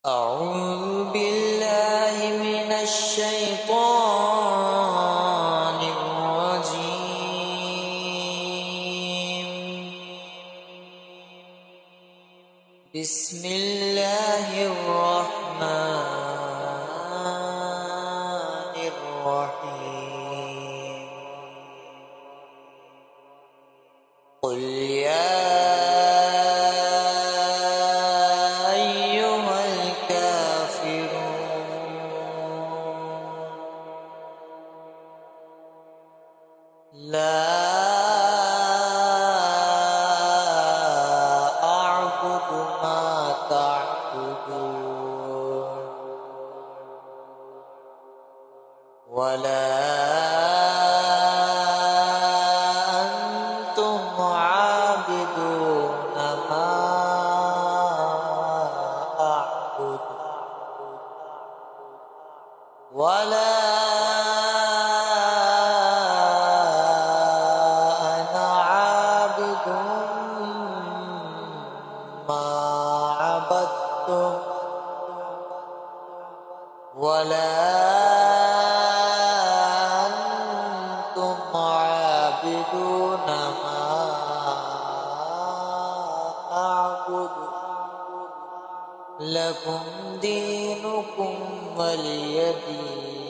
أعوذ بالله من الشيطان الرجيم. بسم الله الرحمن الرحيم. قل يا أيها الكافرون لا أعبد ما تعبدون ولا أنتم عابدون ما أعبد ولا أنا عابد ما عبدتم ولا أنتم عابدون ما أعبد لكم دينكم ولي دين.